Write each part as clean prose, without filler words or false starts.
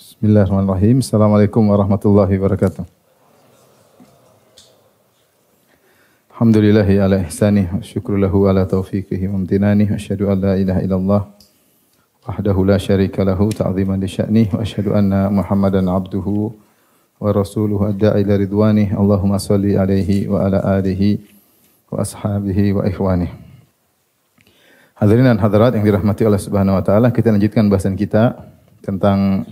Bismillahirrahmanirrahim. Assalamualaikum warahmatullahi wabarakatuh. Alhamdulillahi ala ihsanih wa syukru lahu ala taufiqihi wa amtinanih. Asyhadu an la ilaha illallah wahdahu la syarika lahu ta'ziman li sya'nih wa asyhadu anna Muhammadan abduhu wa rasuluhu adda'i ila ridwanih. Allahumma shalli alaihi wa ala alihi wa ashabihi wa ikhwanih. Hadirin dan hadirat yang dirahmati Allah Subhanahu wa taala, kita lanjutkan bahasan kita tentang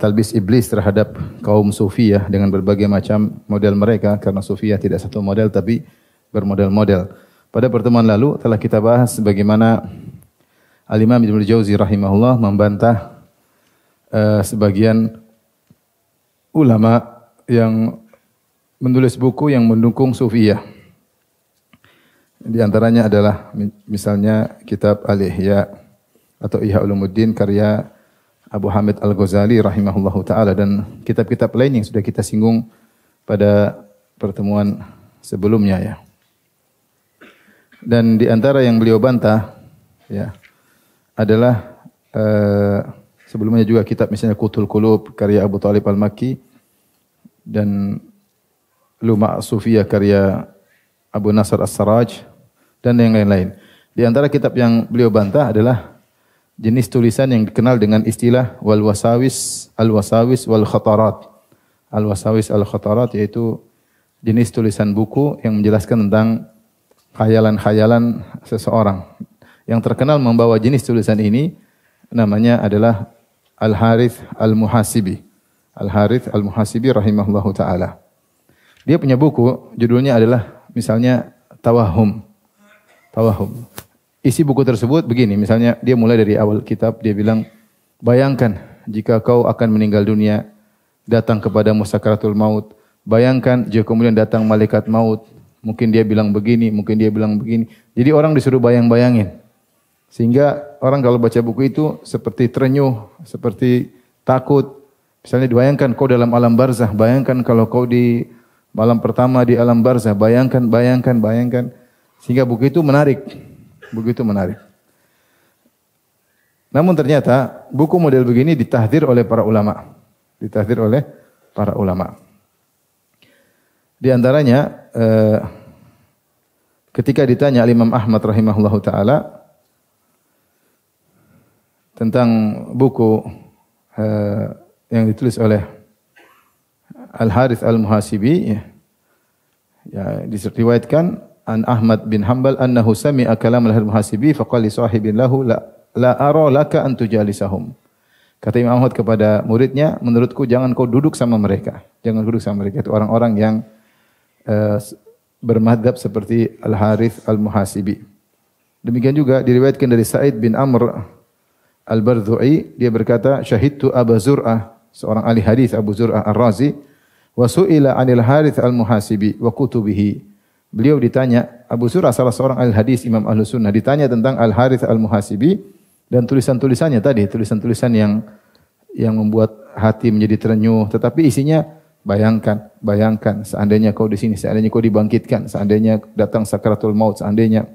talbis iblis terhadap kaum sufiyah dengan berbagai macam model mereka, karena sufiyah tidak satu model tapi bermodel-model. Pada pertemuan lalu telah kita bahas bagaimana Al-Imam Ibnu Jauzi rahimahullah membantah sebagian ulama yang menulis buku yang mendukung sufiyah. Di antaranya adalah misalnya kitab Al-Ihya atau Ihya Ulumuddin karya Abu Hamid Al-Ghazali rahimahullahu ta'ala, dan kitab-kitab lain yang sudah kita singgung pada pertemuan sebelumnya ya. Dan di antara yang beliau bantah ya adalah sebelumnya juga kitab misalnya Qutul Qulub karya Abu Talib Al-Makki dan Luma' Sufiyah karya Abu Nasr As-Saraj dan yang lain-lain. Di antara kitab yang beliau bantah adalah jenis tulisan yang dikenal dengan istilah al-wasawis wal khatarat. Al-wasawis al-khatarat yaitu jenis tulisan buku yang menjelaskan tentang khayalan-khayalan seseorang. Yang terkenal membawa jenis tulisan ini namanya adalah Al-Harith Al-Muhasibi. Al-Harith Al-Muhasibi rahimahullahu taala. Dia punya buku, judulnya adalah misalnya Tawahum. Isi buku tersebut begini, misalnya dia mulai dari awal kitab, dia bilang, bayangkan jika kau akan meninggal dunia, datang kepadamu sakaratul maut. Bayangkan jika kemudian datang malaikat maut, mungkin dia bilang begini, mungkin dia bilang begini. Jadi orang disuruh bayang-bayangin. Sehingga orang kalau baca buku itu seperti terenyuh, seperti takut. Misalnya dibayangkan kau dalam alam barzah, bayangkan kalau kau di malam pertama di alam barzah, bayangkan. Sehingga buku itu menarik. Begitu menarik. Namun ternyata buku model begini ditahdzir oleh para ulama. Di antaranya ketika ditanya Imam Ahmad rahimahullahu taala tentang buku yang ditulis oleh Al-Harith Al-Muhasibi, ya diriwayatkan an Ahmad bin Hanbal annahu sami'a kalam al-Muhasibi faqala li sahibin lahu la ara laka an tujalisahum. Kata Imam Ahmad kepada muridnya, menurutku jangan kau duduk sama mereka. Itu orang-orang yang bermadzhab seperti Al-Harith Al-Muhasibi. Demikian juga diriwayatkan dari Sa'id bin Amr Al-Bardhu'i, dia berkata, syahidtu Abu Zur'ah, seorang ahli hadis Abu Zur'ah Ar-Razi, wa su'ila 'anil Harith Al-Muhasibi wa kutubihi. Beliau ditanya, Abu Zur'ah salah seorang ahli hadis Imam Ahlus Sunnah, ditanya tentang Al-Harith Al-Muhasibi dan tulisan-tulisannya tadi, tulisan-tulisan yang membuat hati menjadi terenyuh, tetapi isinya bayangkan seandainya kau di sini, seandainya kau dibangkitkan, seandainya datang sakaratul maut, seandainya.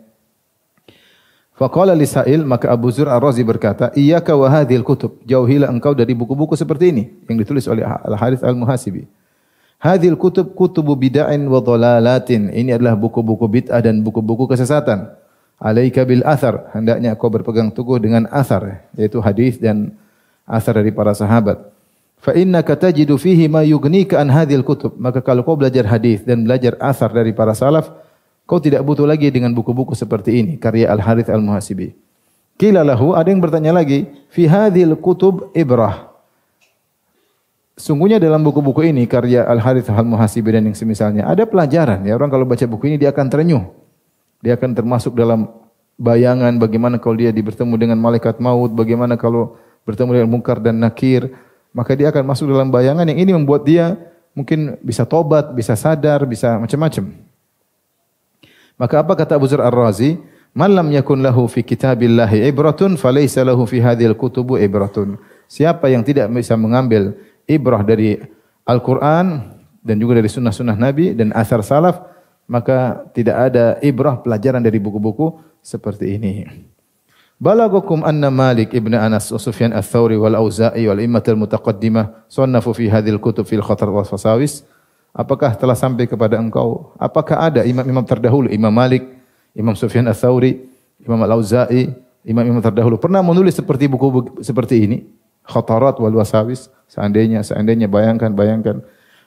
Faqala li Sa'il, maka Abu Zur'ah Ar-Razi berkata, iyyaka wa hadhil kutub, jauhilah engkau dari buku-buku seperti ini yang ditulis oleh Al-Harith Al-Muhasibi. Hadhil kutub kutubu bid'ain wa dhalalatin. Ini adalah buku-buku bid'ah dan buku-buku kesesatan. Alaika bil athar. Hendaknya kau berpegang teguh dengan athar, yaitu hadis dan athar dari para sahabat. Fa innaka tajidu fihi ma yughnika an hadhil kutub. Maka kalau kau belajar hadis dan belajar athar dari para salaf, kau tidak butuh lagi dengan buku-buku seperti ini, karya Al-Harith Al-Muhasibi. Qila lahu, ada yang bertanya lagi, fi hadhil kutub ibrah. Sungguhnya dalam buku-buku ini karya Al-Harith Al-Muhasibi dan yang semisalnya ada pelajaran ya. Orang kalau baca buku ini dia akan terenyuh. Dia akan termasuk dalam bayangan bagaimana kalau dia bertemu dengan malaikat maut, bagaimana kalau bertemu dengan Munkar dan Nakir, maka dia akan masuk dalam bayangan yang ini membuat dia mungkin bisa tobat, bisa sadar, bisa macam-macam. Maka apa kata Abu Zur'ah Ar-Razi? Man lam yakun lahu fi kitabillahi ibratun falaysa lahu fi hadhil kutubu ibratun. Siapa yang tidak bisa mengambil ibrah dari Al-Quran dan juga dari sunnah-sunnah Nabi dan asar salaf, maka tidak ada ibrah pelajaran dari buku-buku seperti ini. balagakum anna Malik ibn Anas wa Sufyan ats-Tsauri wal Auza'i wal immatul mutaqaddimah sannafu fi hadhil kutub fil khatar wal fasawis. Apakah telah sampai kepada engkau? Apakah ada imam-imam terdahulu, Imam Malik, Imam Sufyan ats-Tsauri, Imam Al-Auza'i, imam-imam terdahulu pernah menulis seperti buku seperti ini? Khatarat wal wasawis. Seandainya bayangkan.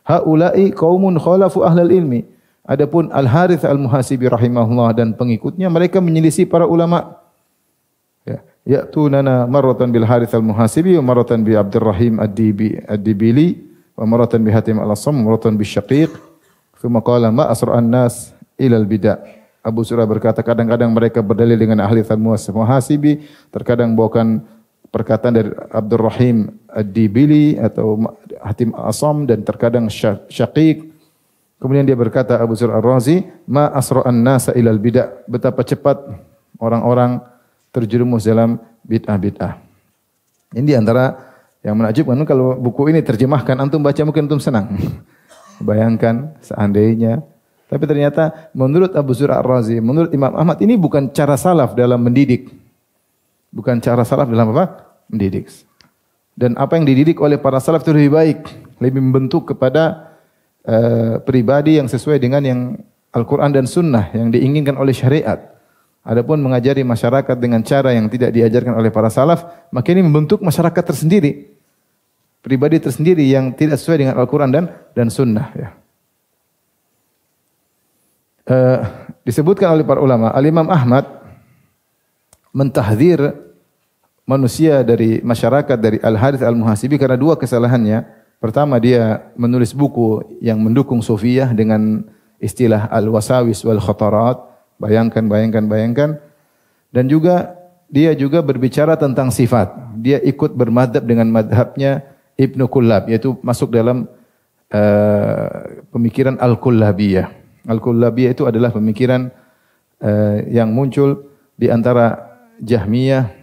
Haula'i qaumun khalafu ahlal ilmi. Adapun Al-Harits Al-Muhasibi rahimahullah dan pengikutnya mereka menyelisih para ulama. Ya, ya'tunana marratan bil Harits Al-Muhasibi wa marratan bi Abdurrahim Ad-Dibili wa marratan bi Hatim Al-Assam wa marratan bi Syaqiq. Thumma qala ma asra'an nas ila al-bid'ah. Abu Zur'ah berkata kadang-kadang mereka berdalil dengan ahli Al-Muhasibi, terkadang bawakan perkataan dari Abdurrahim Ad-Dibili atau Hatim Al-Assam dan terkadang Syaqiq. Kemudian dia berkata Abu Zur'ah Ar-Razi, ma asra'an nasa ilal bid'ah, betapa cepat orang-orang terjerumus dalam bid'ah-bid'ah. Ini di antara yang menakjubkan kalau buku ini terjemahkan antum baca mungkin antum senang. Bayangkan seandainya. Tapi ternyata menurut Abu Zur'ah Ar-Razi, menurut Imam Ahmad ini bukan cara salaf dalam mendidik. Bukan cara salaf dalam apa? Mendidik. Dan apa yang dididik oleh para salaf itu lebih baik, lebih membentuk kepada pribadi yang sesuai dengan yang Al-Quran dan Sunnah yang diinginkan oleh syariat. Adapun mengajari masyarakat dengan cara yang tidak diajarkan oleh para salaf, maka ini membentuk masyarakat tersendiri, pribadi tersendiri yang tidak sesuai dengan Al-Quran dan Sunnah. Ya. Disebutkan oleh para ulama, Al-Imam Ahmad mentahdzir manusia dari masyarakat dari Al-Harits Al-Muhasibi karena dua kesalahannya. Pertama, dia menulis buku yang mendukung Sufiyah dengan istilah al-wasawis wal khatarat. Bayangkan. Dan juga dia juga berbicara tentang sifat. Dia ikut bermadhab dengan madhabnya Ibnu Kullab, yaitu masuk dalam pemikiran Al-Kullabiyah. Al-Kullabiyah itu adalah pemikiran yang muncul di antara Jahmiyah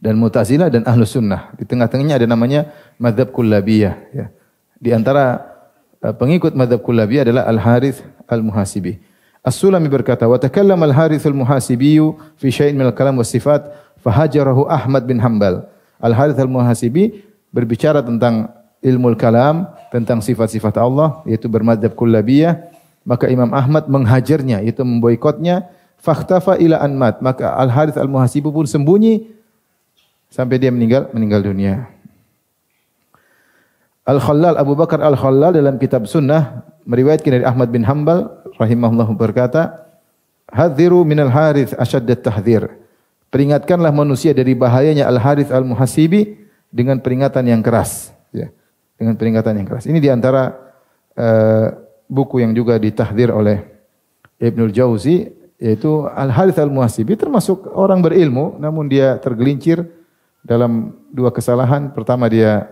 dan Mu'tazilah dan Ahlus Sunnah. Di tengah-tengahnya ada namanya Madzhab Kullabiyah. Ya. Di antara pengikut Madzhab Kullabiyah adalah Al-Harits Al-Muhasibi. As-Sulami berkata, wa takallama Al-Harits Al-Muhasibi fi syai'in min al-kalam was sifat fahajarahu Ahmad bin Hanbal. Al-Harits Al-Muhasibi berbicara tentang ilmu kalam, tentang sifat-sifat Allah, yaitu bermadzhab Kullabiyah, maka Imam Ahmad menghajarnya, yaitu memboikotnya, fakhtafa ila anmat, maka Al-Harits Al-Muhasibi pun sembunyi sampai dia meninggal dunia. Al-Khallal, Abu Bakar Al-Khallal dalam kitab Sunnah meriwayatkan dari Ahmad bin Hanbal rahimahullah berkata, "Hadziru minal Harits asyaddat tahdzir." Peringatkanlah manusia dari bahayanya Al-Harits Al-Muhasibi dengan peringatan yang keras, ya. Dengan peringatan yang keras. Ini di antara buku yang juga ditahdzir oleh Ibnul Jauzi, yaitu Al-Harits Al-Muhasibi termasuk orang berilmu namun dia tergelincir dalam dua kesalahan. Pertama, dia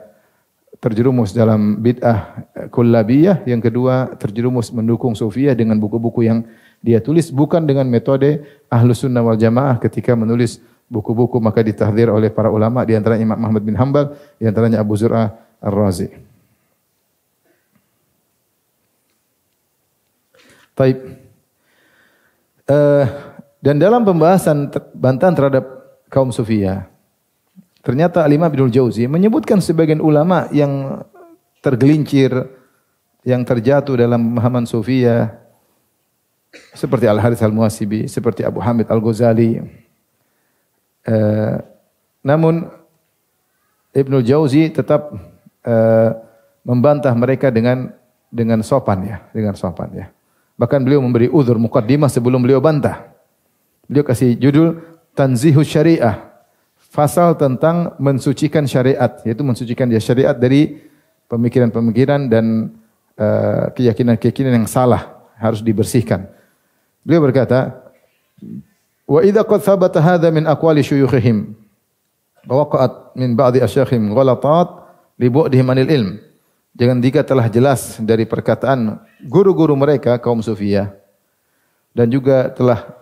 terjerumus dalam bid'ah kullabiyah. Yang kedua, terjerumus mendukung Sufiyah dengan buku-buku yang dia tulis bukan dengan metode Ahlus Sunnah wal Jamaah ketika menulis buku-buku, maka ditahdzir oleh para ulama, di antaranya Imam Ahmad bin Hanbal, di antaranya Abu Zur'ah Ar-Razi. Taib. Dan dalam pembahasan bantahan terhadap kaum Sufiyah, ternyata Al-Imam Ibnul Jauzi menyebutkan sebagian ulama yang tergelincir, yang terjatuh dalam pemahaman Sufiyah, seperti Al-Harits Al-Muhasibi, seperti Abu Hamid Al-Ghazali. Namun Ibnul Jauzi tetap membantah mereka dengan sopan, ya, dengan sopan, ya. Bahkan beliau memberi uzur muqaddimah sebelum beliau bantah. Beliau kasih judul Tanzihus Syariah, pasal tentang mensucikan syariat, yaitu mensucikan dia syariat dari pemikiran-pemikiran dan keyakinan-keyakinan yang salah, harus dibersihkan. Beliau berkata, wa idza qad thabata hadha min aqwali syuyukhihim wa waqa'at min ba'di asyakhihim ghalatat li bu'dihim anil ilm. Jangan jika telah jelas dari perkataan guru-guru mereka kaum Sufiyah dan juga telah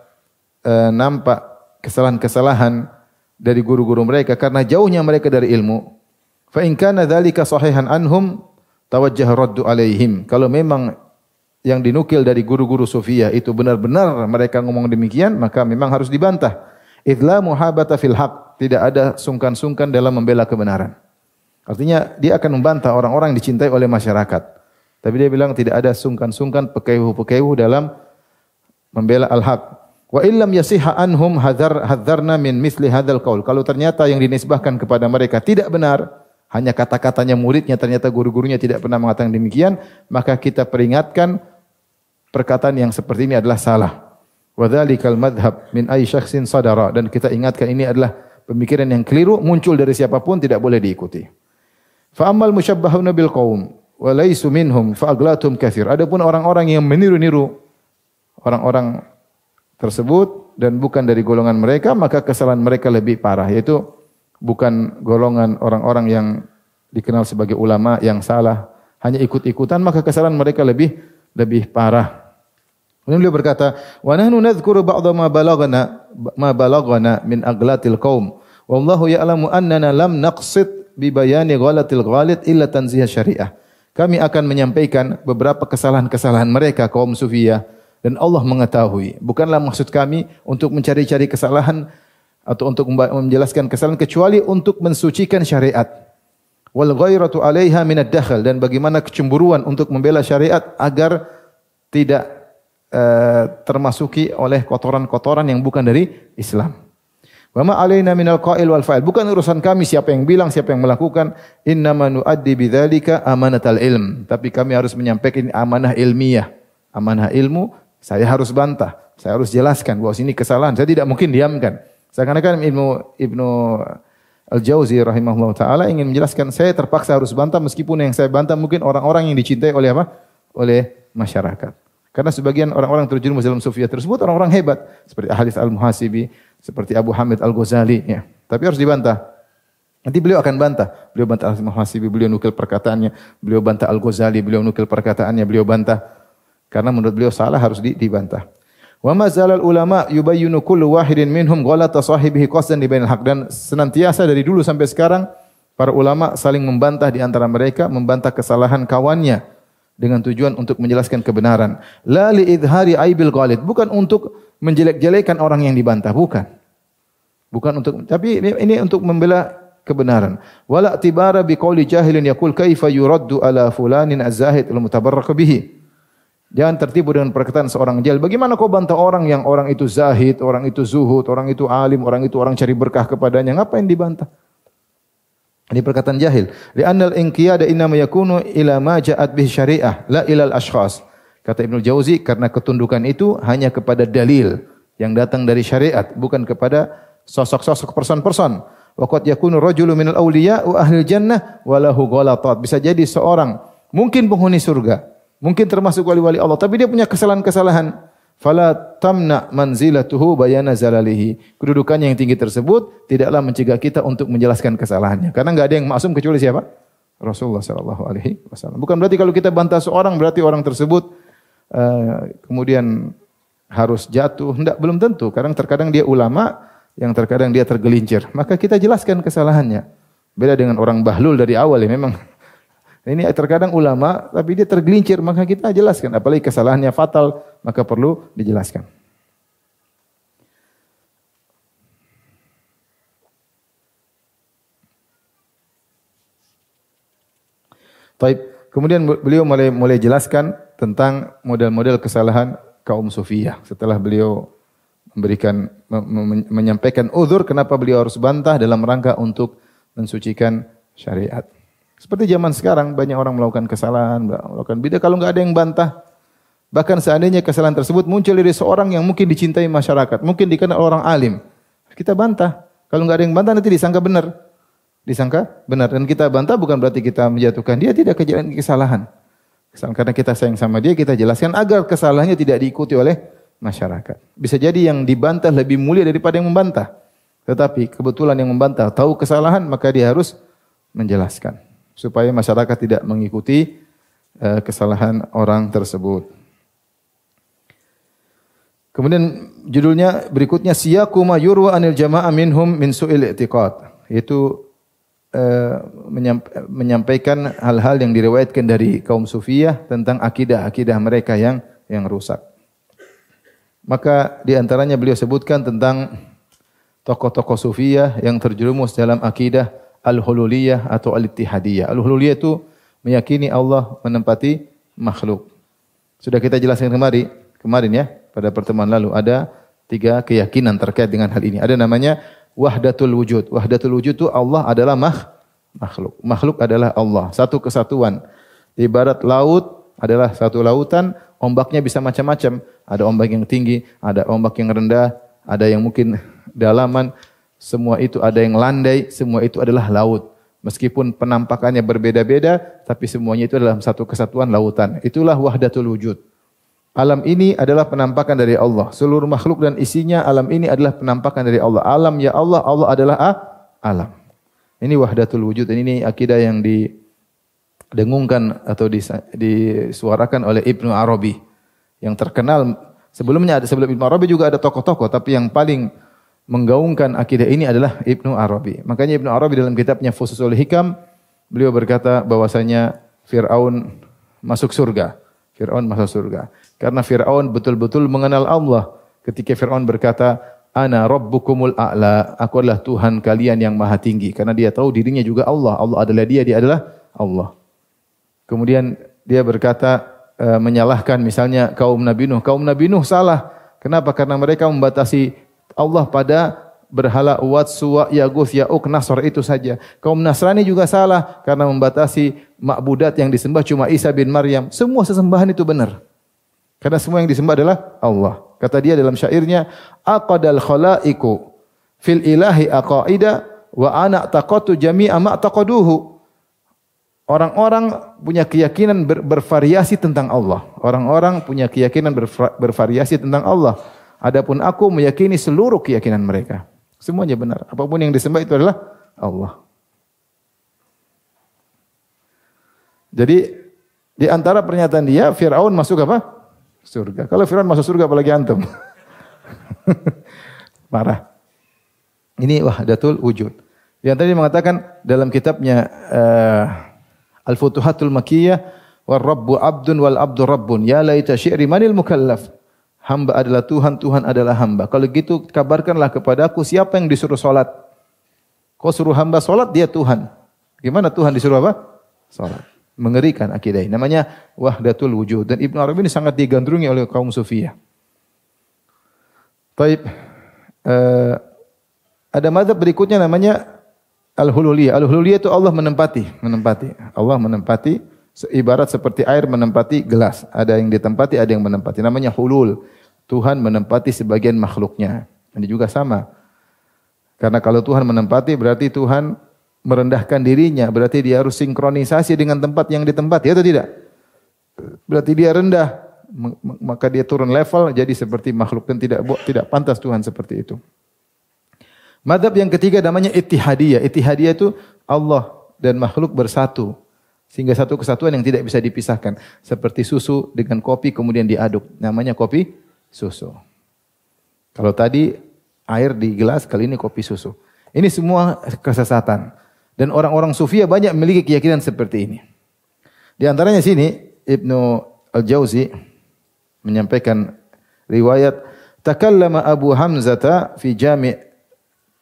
nampak kesalahan-kesalahan dari guru-guru mereka karena jauhnya mereka dari ilmu. Fa in kana dzalika sahihan anhum tawajjah raddu alaihim. Kalau memang yang dinukil dari guru-guru Sufiyah itu benar-benar mereka ngomong demikian, maka memang harus dibantah. idla muhabata fil haq, tidak ada sungkan-sungkan dalam membela kebenaran. Artinya dia akan membantah orang-orang yang dicintai oleh masyarakat. Tapi dia bilang tidak ada sungkan-sungkan, pekewu-pekewu dalam membela al-haq. Wa illam yasihha anhum hadzarna min misli hadzal qaul. Kalau ternyata yang dinisbahkan kepada mereka tidak benar, hanya kata-katanya muridnya, ternyata guru-gurunya tidak pernah mengatakan demikian, maka kita peringatkan perkataan yang seperti ini adalah salah. Wa dzalikal madhhab min ayyi syakhsin sadara, dan kita ingatkan ini adalah pemikiran yang keliru, muncul dari siapapun, tidak boleh diikuti. Fa ammal musyabbahuna bil qaum wa laysu minhum fa aglatum katsir. Adapun orang-orang yang meniru-niru orang-orang tersebut dan bukan dari golongan mereka, maka kesalahan mereka lebih parah, yaitu bukan golongan orang-orang yang dikenal sebagai ulama yang salah, hanya ikut-ikutan, maka kesalahan mereka lebih parah. Kemudian beliau berkata, "Wa nahnu nadhkuru ba'dha ma balaghana min aglatil qaum, wallahu ya'lamu annana lam naqsid bi bayani ghalatil ghalit illa tanzih syariah." Kami akan menyampaikan beberapa kesalahan-kesalahan mereka kaum sufiyah, dan Allah mengetahui. Bukanlah maksud kami untuk mencari-cari kesalahan atau untuk menjelaskan kesalahan, kecuali untuk mensucikan syariat. Wal ghairatu 'alaiha min ad-dakhal, dan bagaimana kecemburuan untuk membela syariat agar tidak termasuki oleh kotoran-kotoran yang bukan dari Islam. Wa ma 'alaina minal qa'il wal fa'il. Bukan urusan kami siapa yang bilang, siapa yang melakukan. Innama nu'addi bidzalika amanatal ilm. Tapi kami harus menyampaikan amanah ilmiah. Amanah ilmu, saya harus bantah, saya harus jelaskan bahwa sini kesalahan. Saya tidak mungkin diamkan. Seakan-akan Ibnu Al-Jauzi rahimahullah taala ingin menjelaskan, saya terpaksa harus bantah meskipun yang saya bantah mungkin orang-orang yang dicintai oleh apa? Oleh masyarakat. Karena sebagian orang-orang terjerumus dalam sufiyah tersebut orang-orang hebat seperti Al-Harits Al-Muhasibi, seperti Abu Hamid Al-Ghazali, ya. Tapi harus dibantah. Nanti beliau akan bantah. Beliau bantah Al-Harits Al-Muhasibi, beliau nukil perkataannya, beliau bantah Al-Ghazali, beliau nukil perkataannya, beliau bantah. Karena menurut beliau salah harus dibantah. Wa ma zalal ulama yubayyinu kullu wahidin minhum ghalata sahibihi qasdan li bainal haq, dan senantiasa dari dulu sampai sekarang para ulama saling membantah di antara mereka, membantah kesalahan kawannya dengan tujuan untuk menjelaskan kebenaran. La li idhari aibil ghalid, bukan untuk menjelek-jelekan orang yang dibantah, bukan. Bukan untuk, tapi ini untuk membela kebenaran. Wala tibara biqauli jahilin yaqul kaifa yuraddu ala fulanin az-zahid al-mutabarrak bihi. Jangan tertipu dengan perkataan seorang jahil. Bagaimana kau bantah orang yang orang itu zahid, orang itu zuhud, orang itu alim, orang itu orang cari berkah kepadanya? Ngapain dibantah? Ini perkataan jahil. Li'annal inqiyada innama yakunu ila ma ja'at bihi syariah, la ilal ashkhas. Kata Ibnu Jauzi, karena ketundukan itu hanya kepada dalil yang datang dari syariat, bukan kepada sosok-sosok person-person. Wa qad yakunu rajulu minal awliya wa ahlil jannah wa lahu ghalatat. Bisa jadi seorang mungkin penghuni surga, mungkin termasuk wali-wali Allah, tapi dia punya kesalahan-kesalahan. Fala tamna manzilatuhu bayana zalalihi. Kedudukannya yang tinggi tersebut tidaklah mencegah kita untuk menjelaskan kesalahannya. Karena enggak ada yang maksum kecuali siapa? Rasulullah sallallahu alaihi wasallam. Bukan berarti kalau kita bantah seorang berarti orang tersebut kemudian harus jatuh. Enggak, belum tentu. Kadang dia ulama, yang terkadang dia tergelincir. Maka kita jelaskan kesalahannya. Beda dengan orang bahlul dari awal ya, memang ini terkadang ulama, tapi dia tergelincir, maka kita jelaskan. Apalagi kesalahannya fatal, maka perlu dijelaskan. Baik, kemudian beliau mulai jelaskan tentang model-model kesalahan kaum sufiyah. Setelah beliau menyampaikan uzur kenapa beliau harus bantah dalam rangka untuk mensucikan syariat. Seperti zaman sekarang banyak orang melakukan kesalahan, melakukan bidah kalau enggak ada yang bantah. Bahkan seandainya kesalahan tersebut muncul dari seorang yang mungkin dicintai masyarakat, mungkin dikenal orang alim, kita bantah. Kalau enggak ada yang bantah nanti disangka benar. Dan kita bantah bukan berarti kita menjatuhkan dia tidak kejadian kesalahan. Karena kita sayang sama dia, kita jelaskan agar kesalahannya tidak diikuti oleh masyarakat. Bisa jadi yang dibantah lebih mulia daripada yang membantah. Tetapi kebetulan yang membantah tahu kesalahan, maka dia harus menjelaskan supaya masyarakat tidak mengikuti kesalahan orang tersebut. Kemudian judulnya berikutnya siyaqu ma yurwa anil jamaah minhum min su'il i'tiqad, yaitu menyampaikan hal-hal yang diriwayatkan dari kaum sufiyah tentang akidah mereka yang rusak. Maka di antaranya beliau sebutkan tentang tokoh-tokoh sufiyah yang terjerumus dalam akidah al-hululiyah atau al-ittihadiyah. Al-hululiyah itu meyakini Allah menempati makhluk. Sudah kita jelaskan kemarin ya, pada pertemuan lalu ada 3 keyakinan terkait dengan hal ini. Ada namanya wahdatul wujud. Wahdatul wujud itu Allah adalah makhluk. Makhluk adalah Allah, satu kesatuan. Ibarat laut adalah satu lautan, ombaknya bisa macam-macam. Ada ombak yang tinggi, ada ombak yang rendah, ada yang mungkin dalaman, semua itu ada yang landai, semua itu adalah laut. Meskipun penampakannya berbeda-beda, tapi semuanya itu adalah satu kesatuan lautan. Itulah wahdatul wujud. Alam ini adalah penampakan dari Allah. Seluruh makhluk dan isinya alam ini adalah penampakan dari Allah. Alam ya Allah, Allah adalah alam. Ini wahdatul wujud. Ini akidah yang didengungkan atau disuarakan oleh Ibnu Arabi. Yang terkenal sebelum Ibnu Arabi juga ada tokoh-tokoh, tapi yang paling menggaungkan akidah ini adalah Ibnu Arabi. Makanya Ibnu Arabi dalam kitabnya Fususul Hikam, beliau berkata bahwasanya Fir'aun masuk surga. Fir'aun masuk surga. Karena Fir'aun betul-betul mengenal Allah. Ketika Fir'aun berkata, Ana Rabbukumul A'la, aku adalah Tuhan kalian yang maha tinggi. Karena dia tahu dirinya juga Allah. Allah adalah dia adalah Allah. Kemudian dia berkata, menyalahkan misalnya kaum Nabi Nuh. Kaum Nabi Nuh salah. Kenapa? Karena mereka membatasi Allah pada berhala Wat, Suwa, Yaguth, Ya'uq, Nasr itu saja. Kaum Nasrani juga salah karena membatasi ma'budat yang disembah cuma Isa bin Maryam. Semua sesembahan itu benar. Karena semua yang disembah adalah Allah. Kata dia dalam syairnya, aqadal khalaiqu fil ilahi aqaida wa ana taqatu jami'a ma taqaduhu. Orang-orang punya keyakinan bervariasi tentang Allah. Orang-orang punya keyakinan bervariasi tentang Allah. Adapun aku meyakini seluruh keyakinan mereka. Semuanya benar. Apapun yang disembah itu adalah Allah. Jadi di antara pernyataan dia, Fir'aun masuk apa? Surga. Kalau Fir'aun masuk surga apalagi antum. Marah. Ini wahdatul wujud. Yang tadi mengatakan dalam kitabnya Al-Futuhatul Makkiyah, war rabbu abdun wal abdu rabbun, ya laita syi'ri manil mukallaf. Hamba adalah Tuhan, Tuhan adalah hamba. Kalau gitu kabarkanlah kepadaku siapa yang disuruh salat. Kau suruh hamba salat, dia Tuhan. Gimana Tuhan disuruh apa? Salat. Mengerikan akidah ini. Namanya wahdatul wujud. Dan Ibnu Arabi ini sangat digandrungi oleh kaum sufiyah. Baik. Ada mazhab berikutnya namanya al-hululiyah. Al-hululiyah itu Allah menempati. Allah menempati. Ibarat seperti air menempati gelas. Ada yang ditempati, ada yang menempati. Namanya hulul. Tuhan menempati sebagian makhluknya. Ini juga sama. Karena kalau Tuhan menempati berarti Tuhan merendahkan dirinya. Berarti dia harus sinkronisasi dengan tempat yang ditempati. Atau tidak? Berarti dia rendah. Maka dia turun level jadi seperti makhluk. Dan tidak pantas Tuhan seperti itu. Madhab yang ketiga namanya ittihadiyah. Ittihadiyah itu Allah dan makhluk bersatu. Sehingga satu kesatuan yang tidak bisa dipisahkan. Seperti susu dengan kopi kemudian diaduk. Namanya kopi susu. Kalau tadi air di gelas, kali ini kopi susu. Ini semua kesesatan. Dan orang-orang sufiyah banyak memiliki keyakinan seperti ini. Di antaranya sini, Ibnu Al-Jauzi menyampaikan riwayat, Takallama Abu Hamzata fi jami'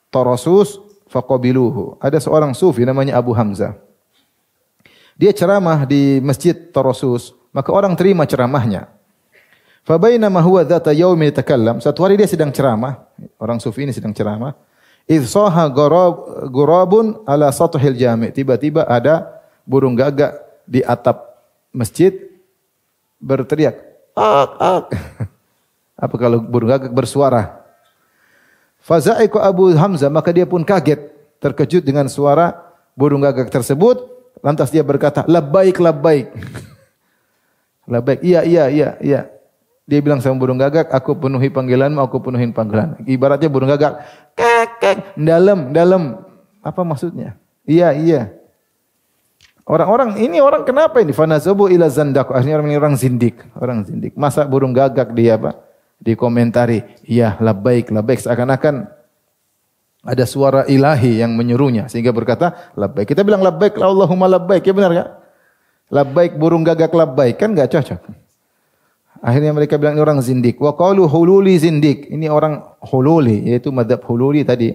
Tarasus faqabiluhu. Ada seorang sufi namanya Abu Hamzah. Dia ceramah di Masjid Tarasus, maka orang terima ceramahnya. Fa bainama huwa dzata yaumin yatakallam, satu hari dia sedang ceramah, orang sufi ini sedang ceramah. Idz saha gurabun ala sathil jami', tiba-tiba ada burung gagak di atap masjid berteriak, ak ak. Apa kalau burung gagak bersuara? Faza'iqa Abu Hamzah, maka dia pun kaget, terkejut dengan suara burung gagak tersebut. Lantas dia berkata, labbaik, labbaik. Labbaik, iya. Dia bilang sama burung gagak, aku penuhi panggilanmu, aku penuhin panggilan. Ibaratnya burung gagak, kek, dalam. Apa maksudnya? Iya. Orang kenapa ini? Fanazabu ila zandak. Akhirnya orang zindik. Masa burung gagak dia apa? Dikomentari, iya, labbaik. Seakan-akan ada suara ilahi yang menyuruhnya sehingga berkata labbaik. Kita bilang labbaik, Allahumma labbaik, ya benar enggak? Labbaik burung gagak labbaik kan enggak cocok. Akhirnya mereka bilang ini orang zindik. Wa qalu hululi zindik. Ini orang hululi, yaitu mazhab hululi tadi.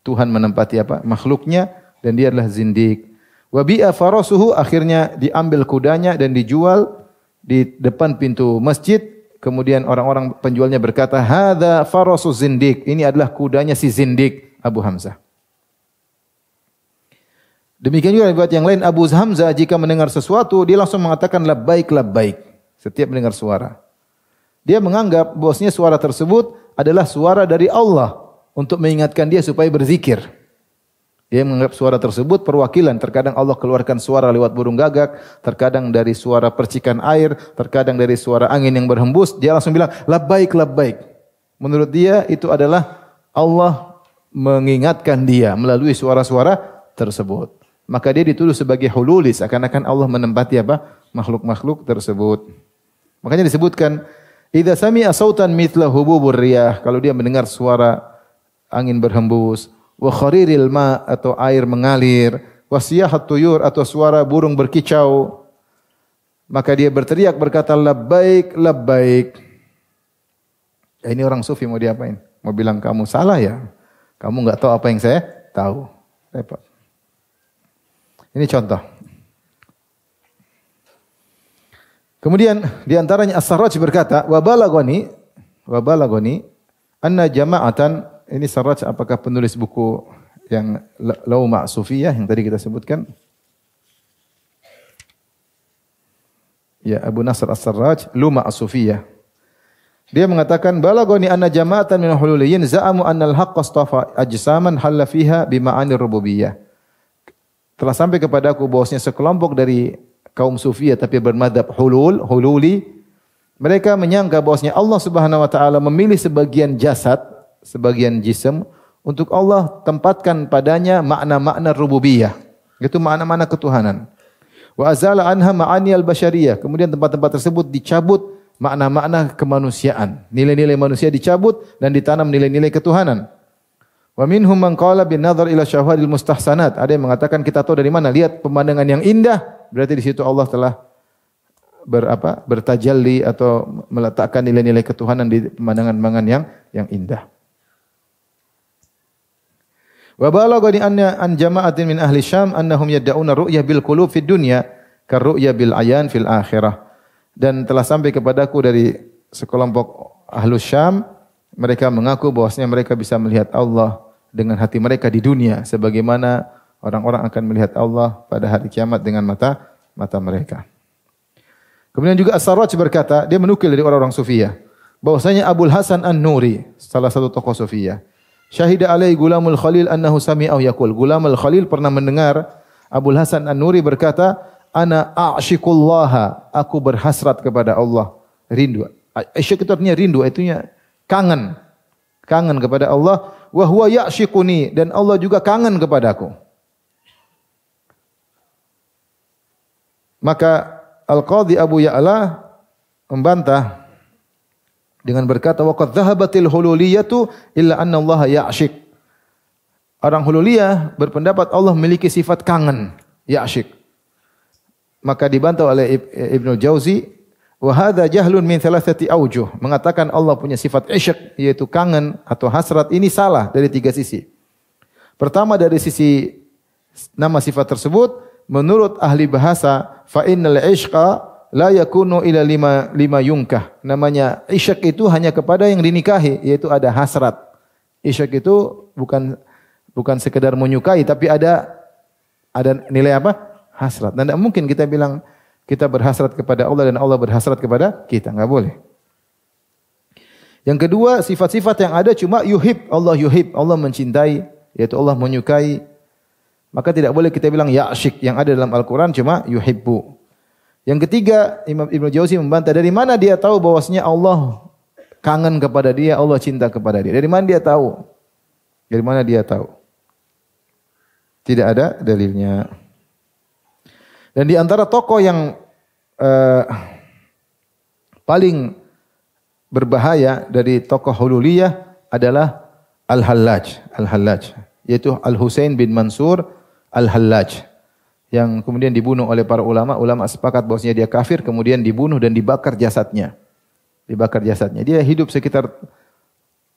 Tuhan menempati apa? Makhluknya dan dia adalah zindik. Wa bi'a farasuhu, akhirnya diambil kudanya dan dijual di depan pintu masjid. Kemudian orang-orang penjualnya berkata, "Hadza farasu zindik." Ini adalah kudanya si zindik, Abu Hamzah. Demikian juga riwayat yang lain, Abu Hamzah jika mendengar sesuatu dia langsung mengatakan labbaik labbaik setiap mendengar suara. Dia menganggap bahwasanya suara tersebut adalah suara dari Allah untuk mengingatkan dia supaya berzikir. Dia menganggap suara tersebut perwakilan. Terkadang Allah keluarkan suara lewat burung gagak, terkadang dari suara percikan air, terkadang dari suara angin yang berhembus. Dia langsung bilang labbaik labbaik. Menurut dia itu adalah Allah mengingatkan dia melalui suara-suara tersebut. Maka dia dituduh sebagai hululi, seakan-akan Allah menempati apa? Makhluk-makhluk tersebut. Makanya disebutkan idza sami'a sautan mithla hububur riyah, kalau dia mendengar suara angin berhembus, wa khariril ma atau air mengalir, wa siyahat tuyur atau suara burung berkicau, maka dia berteriak berkata labbaik labbaik. Ya, ini orang sufi mau diapain? Mau bilang kamu salah ya? Kamu enggak tahu apa yang saya tahu. Repot. Ini contoh. Kemudian di antaranya As-Sarraj berkata, wa balagani anna jama'atan, ini Sarraj apakah penulis buku yang Lauma' Sufiyah yang tadi kita sebutkan? Ya, Abu Nasr As-Sarraj, Lauma' Sufiyah. Dia mengatakan balagani anna jama'atan min hululiyin za'amu anna al-haqqa astafa ajsaman halla fiha bima'ani rububiyyah. Telah sampai kepadaku bahwasanya sekelompok dari kaum Sufiyah tapi bermadzhab hululi, mereka menyangka bahwasanya Allah Subhanahu wa taala memilih sebagian jasad, sebagian jism untuk Allah tempatkan padanya makna-makna rububiyah, itu makna-makna ketuhanan. Wa azala anha ma'ani al-basyariyah, kemudian tempat-tempat tersebut dicabut makna-makna kemanusiaan, nilai-nilai manusia dicabut dan ditanam nilai-nilai ketuhanan. Wa minhum man qala bin nadhar ila syahwadil mustahsanat. Ada yang mengatakan kita tahu dari mana? Lihat pemandangan yang indah, berarti di situ Allah telah bertajalli atau meletakkan nilai-nilai ketuhanan di pemandangan-pemandangan yang indah. Wa balaghani anna an jama'atin min ahli Syam annahum yad'una ru'yah bil qulub fid dunya ka ru'ya bil ayan fil akhirah. Dan telah sampai kepadaku dari sekelompok ahlu Syam, mereka mengaku bahwasanya mereka bisa melihat Allah dengan hati mereka di dunia sebagaimana orang-orang akan melihat Allah pada hari kiamat dengan mata mereka. Kemudian juga As-Sarraj berkata, dia menukil dari orang-orang Sufiyah bahwasanya Abul Hasan An-Nuri, salah satu tokoh Sufiyah, syahida alaihi Gulamul Khalil annahu sami'ahu yaqul. Gulamul Khalil pernah mendengar Abul Hasan An-Nuri berkata, ana a'shiqullaha, aku berhasrat kepada Allah, rindu. Asyik itu artinya rindu, artinya kangen kepada Allah, wa huwa ya'shiquni, dan Allah juga kangen kepadaku. Maka Al-Qadhi Abu Ya'la membantah dengan berkata, wa qad dhahabatil hululiyatu illa anna Allah ya'shiq. Orang hululiyah berpendapat Allah memiliki sifat kangen, ya'shiq. Maka dibantah oleh Ibnu Jauzi, wa hadza jahlun min thalathati aujuh, mengatakan Allah punya sifat isyq yaitu kangen atau hasrat, ini salah dari tiga sisi. Pertama dari sisi nama sifat tersebut, menurut ahli bahasa fa innal ishqa la yakunu ila lima yunkah. Namanya isyq itu hanya kepada yang dinikahi, yaitu ada hasrat. Isyq itu bukan sekedar menyukai tapi ada nilai apa? Hasrat. Dan tidak mungkin kita bilang kita berhasrat kepada Allah dan Allah berhasrat kepada kita. Enggak boleh. Yang kedua, sifat-sifat yang ada cuma yuhib. Allah mencintai, yaitu Allah menyukai. Maka tidak boleh kita bilang ya'shiq. Yang ada dalam Al-Quran cuma yuhibbu. Yang ketiga, Imam Ibnu Jauzi membantah, dari mana dia tahu bahwasanya Allah kangen kepada dia, Allah cinta kepada dia. Dari mana dia tahu? Dari mana dia tahu? Tidak ada dalilnya. Dan di antara tokoh yang paling berbahaya dari tokoh hululiyah adalah Al-Hallaj, yaitu Al-Husain bin Mansur Al-Hallaj, yang kemudian dibunuh oleh para ulama. Ulama sepakat bahwasanya dia kafir, kemudian dibunuh dan dibakar jasadnya. dibakar jasadnya. Dia hidup sekitar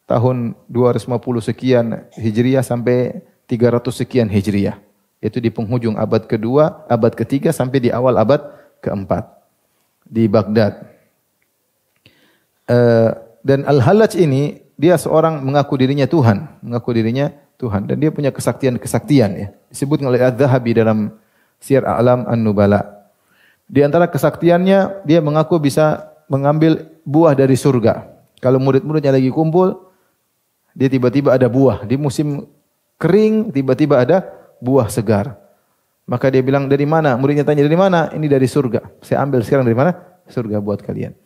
tahun 250 sekian Hijriah sampai 300 sekian Hijriah. Itu di penghujung abad kedua, abad ketiga sampai di awal abad keempat di Baghdad. Dan Al-Hallaj ini dia seorang mengaku dirinya Tuhan, dan dia punya kesaktian ya. Disebut oleh Az-Zahabi dalam Syiar A'lam An-Nubala. Di antara kesaktiannya dia mengaku bisa mengambil buah dari surga. Kalau murid-muridnya lagi kumpul, dia tiba-tiba ada buah. Di musim kering tiba-tiba ada buah segar. Maka dia bilang, dari mana? Muridnya tanya, dari mana? Ini dari surga. Saya ambil sekarang dari mana? Surga buat kalian.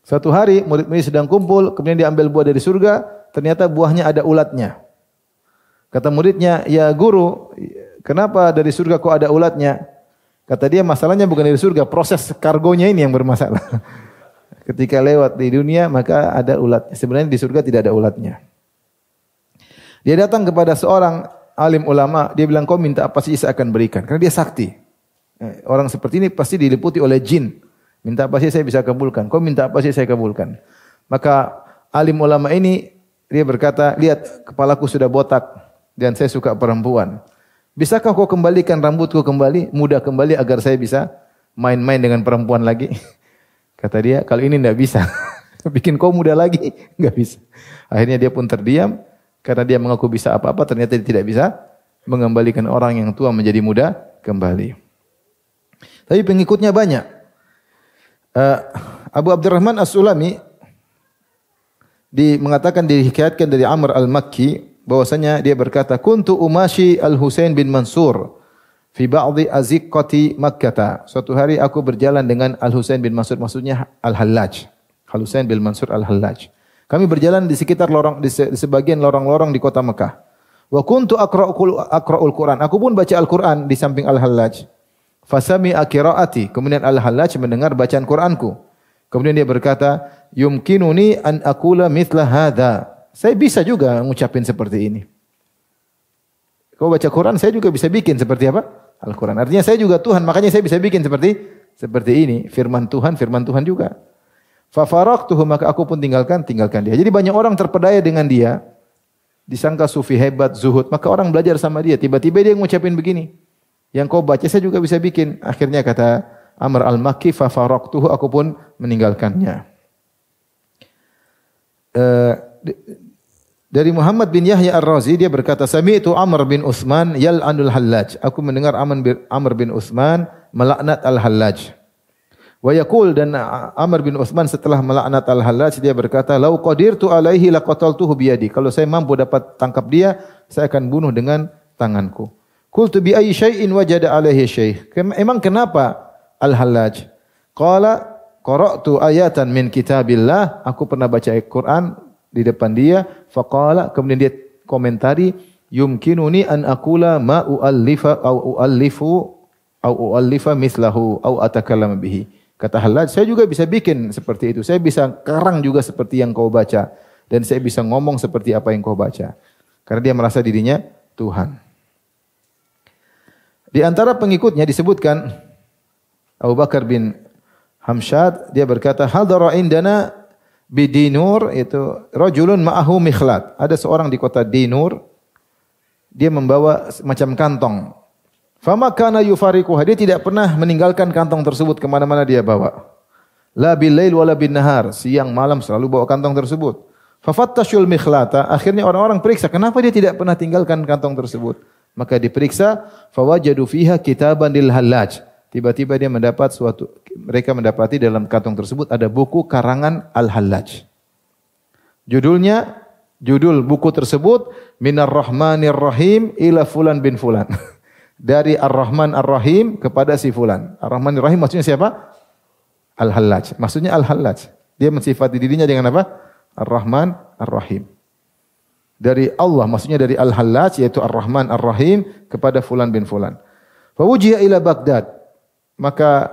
Suatu hari murid-murid sedang kumpul, kemudian dia ambil buah dari surga, ternyata buahnya ada ulatnya. Kata muridnya, ya guru, kenapa dari surga kok ada ulatnya? Kata dia, masalahnya bukan dari surga, proses kargonya ini yang bermasalah. Ketika lewat di dunia, maka ada ulatnya. Sebenarnya di surga tidak ada ulatnya. Dia datang kepada seorang alim ulama, dia bilang, kau minta apa sih saya akan berikan. Karena dia sakti. Orang seperti ini pasti diliputi oleh jin. Minta apa sih saya bisa kabulkan. Kau minta apa sih saya kabulkan. Maka alim ulama ini, dia berkata, lihat kepalaku sudah botak dan saya suka perempuan. Bisakah kau kembalikan rambutku kembali, mudah kembali agar saya bisa main-main dengan perempuan lagi? Kata dia, kalau ini tidak bisa. Bikin kau muda lagi, enggak bisa. Akhirnya dia pun terdiam. Karena dia mengaku bisa apa-apa, ternyata dia tidak bisa mengembalikan orang yang tua menjadi muda kembali. Tapi pengikutnya banyak. Abu Abdurrahman As-Sulami mengatakan, dihikayatkan dari Amr Al-Makki, bahwasanya dia berkata, kuntu umashi Al-Husain bin Mansur fi ba'dhi aziqati Makkah. Suatu hari aku berjalan dengan Al-Husain bin Mansur, maksudnya Al-Hallaj. Al-Husain bin Mansur Al-Hallaj. Kami berjalan di sekitar di sebagian lorong-lorong di kota Mekah. Wa kuntu aqra'ul Quran. Aku pun baca Al-Quran di samping Al-Hallaj. Fasami'a qira'ati. Kemudian Al-Hallaj mendengar bacaan Quranku. Kemudian dia berkata, yumkinuni an aqula mithla hadza. Saya bisa juga mengucapin seperti ini. Kau baca Quran, saya juga bisa bikin seperti apa? Al-Quran. Artinya saya juga Tuhan, makanya saya bisa bikin seperti ini. Firman Tuhan juga. Fafaraqtuhu, maka aku pun tinggalkan dia. Jadi banyak orang terpedaya dengan dia. Disangka sufi hebat, zuhud. Maka orang belajar sama dia. Tiba-tiba dia ngucapin begini. Yang kau baca saya juga bisa bikin. Akhirnya kata Amr Al-Makki, fafaraqtuhu, aku pun meninggalkannya. Dari Muhammad bin Yahya Ar-Razi, dia berkata, sami'tu Amr bin Utsman yal'anul Hallaj. Aku mendengar Amr bin Utsman melaknat Al-Hallaj. Wa yaqul, dan Amr bin Utsman setelah melaknat Al-Hallaj dia berkata, "Lau qadirtu alaihi laqataltuhu biyadi." Kalau saya mampu dapat tangkap dia, saya akan bunuh dengan tanganku. Qultu bi ayyi syai'in wajada alaihi syai'. Emang kenapa Al-Hallaj? Qala qara'tu ayatan min kitabillah. Aku pernah baca Al-Qur'an di depan dia. Faqala, kemudian dia komentari, yumkinuni an aqula ma uallifa au uallifa mislahu au atakallama bihi. Kata Hallaj, saya juga bisa bikin seperti itu. Saya bisa karang juga seperti yang kau baca. Dan saya bisa ngomong seperti apa yang kau baca. Karena dia merasa dirinya Tuhan. Di antara pengikutnya disebutkan Abu Bakar bin Hamshad. Dia berkata, hadara indana bidinur, itu rajulun ma'ahu mikhlat. Ada seorang di kota Dinur. Dia membawa macam kantong. Fama kana yufariquha, dia tidak pernah meninggalkan kantong tersebut kemana-mana dia bawa. La bil lail wala bin nahar, siang malam selalu bawa kantong tersebut. Fafattashul mikhlata, akhirnya orang-orang periksa kenapa dia tidak pernah tinggalkan kantong tersebut. Maka diperiksa, fawajadu fiha kitaban lil Hallaj. Tiba-tiba dia mereka mendapati dalam kantong tersebut ada buku karangan Al-Hallaj. Judul buku tersebut Minar Rahmanir Rahim ila fulan bin fulan. Dari Ar-Rahman Ar-Rahim kepada si fulan. Ar-Rahman Ar-Rahim maksudnya siapa? Al-Hallaj. Maksudnya Al-Hallaj. Dia mensifati dirinya dengan apa? Ar-Rahman Ar-Rahim. Dari Allah, maksudnya dari Al-Hallaj, yaitu Ar-Rahman Ar-Rahim kepada fulan bin fulan. Fawujiya ila Baghdad. Maka